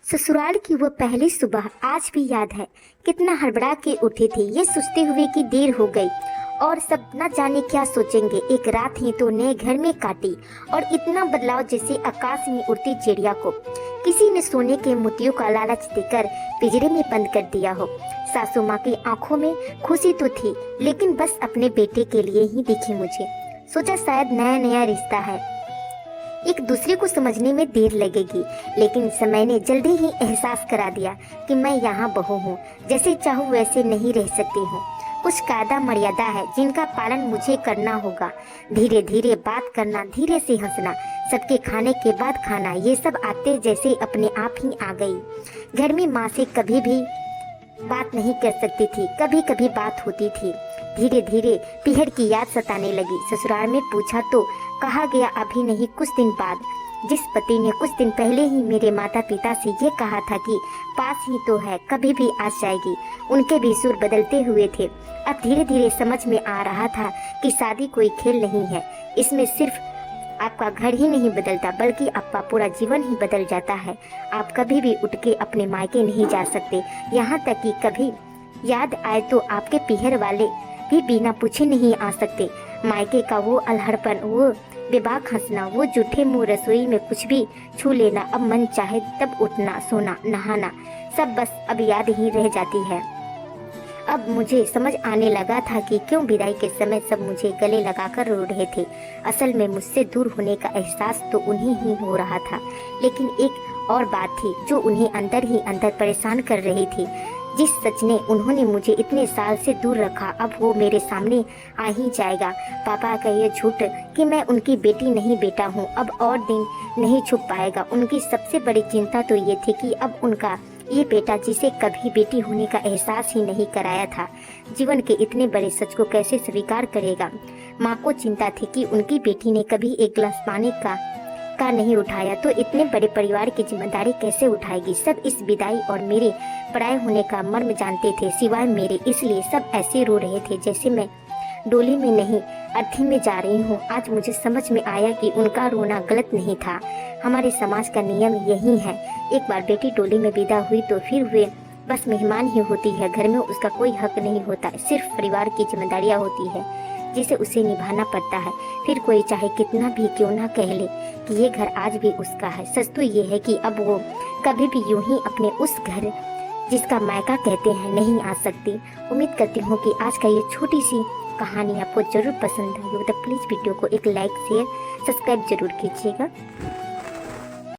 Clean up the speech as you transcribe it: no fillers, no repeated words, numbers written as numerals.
ससुराल की वो पहली सुबह आज भी याद है। कितना हड़बड़ा के उठे थे ये सोचते हुए कि देर हो गई और सब न जाने क्या सोचेंगे। एक रात ही तो नए घर में काटी और इतना बदलाव जैसे आकाश में उड़ती चिड़िया को किसी ने सोने के मोतियों का लालच देकर पिंजरे में बंद कर दिया हो। सासू माँ की आंखों में खुशी तो थी, लेकिन बस अपने बेटे के लिए ही दिखी मुझे। सोचा शायद नया नया रिश्ता है, एक दूसरे को समझने में देर लगेगी, लेकिन समय ने जल्दी ही एहसास करा दिया कि मैं यहाँ बहू हूँ, जैसे चाहूँ वैसे नहीं रह सकती हूँ। कुछ कायदा मर्यादा है जिनका पालन मुझे करना होगा। धीरे धीरे बात करना, धीरे से हंसना, सबके खाने के बाद खाना, ये सब आते जैसे अपने आप ही आ गई। घर में माँ से कभी भी बात नहीं कर सकती थी, कभी कभी बात होती थी। धीरे धीरे पीहर की याद सताने लगी। ससुराल में पूछा तो कहा गया अभी नहीं, कुछ दिन बाद। जिस पति ने कुछ दिन पहले ही मेरे माता पिता से ये कहा था कि पास ही तो है, कभी भी आ जाएगी, उनके भी सुर बदलते हुए थे। अब धीरे धीरे समझ में आ रहा था कि शादी कोई खेल नहीं है, इसमें सिर्फ आपका घर ही नहीं बदलता बल्कि आपका पूरा जीवन ही बदल जाता है। आप कभी भी उठ के अपने मायके नहीं जा सकते, यहाँ तक कि कभी याद आए तो आपके पीहर वाले भी बिना पूछे नहीं आ सकते। मायके का वो अलहड़पन, वो बेबाक हंसना, वो जूठे मुंह, रसोई में कुछ भी छू लेना, अब मन चाहे तब उठना, सोना, नहाना, सब बस अब याद ही रह जाती है। अब मुझे समझ आने लगा था कि क्यों विदाई के समय सब मुझे गले लगाकर रो रहे थे। असल में मुझसे दूर होने का एहसास तो उन्हें ही हो रहा था, लेकिन एक और बात थी जो उन्हें अंदर ही अंदर परेशान कर रही थी। जिस सच ने उन्होंने मुझे इतने साल से दूर रखा, अब वो मेरे सामने आ ही जाएगा। पापा का ये झूठ कि मैं उनकी बेटी नहीं बेटा हूँ अब और दिन नहीं छुप पाएगा। उनकी सबसे बड़ी चिंता तो ये थी कि अब उनका ये बेटा, जिसे कभी बेटी होने का एहसास ही नहीं कराया था, जीवन के इतने बड़े सच को कैसे स्वीकार करेगा। माँ को चिंता थी कि उनकी बेटी ने कभी एक गिलास पानी का नहीं उठाया तो इतने बड़े परिवार की जिम्मेदारी कैसे उठाएगी। सब इस विदाई और मेरे पराये होने का मर्म जानते थे सिवाय मेरे, इसलिए सब ऐसे रो रहे थे जैसे मैं डोली में नहीं अर्थी में जा रही हूँ। आज मुझे समझ में आया कि उनका रोना गलत नहीं था। हमारे समाज का नियम यही है, एक बार बेटी डोली में विदा हुई तो फिर वे बस मेहमान ही होती है, घर में उसका कोई हक नहीं होता, सिर्फ परिवार की जिम्मेदारियाँ होती है जिसे उसे निभाना पड़ता है। फिर कोई चाहे कितना भी क्यों ना कह ले कि ये घर आज भी उसका है, सच तो ये है कि अब वो कभी भी यूं ही अपने उस घर जिसका मायका कहते हैं नहीं आ सकती। उम्मीद करती हूँ कि आज का ये छोटी सी कहानी आपको जरूर पसंद आई हो, तो प्लीज़ वीडियो को एक लाइक, शेयर, सब्सक्राइब जरूर कीजिएगा।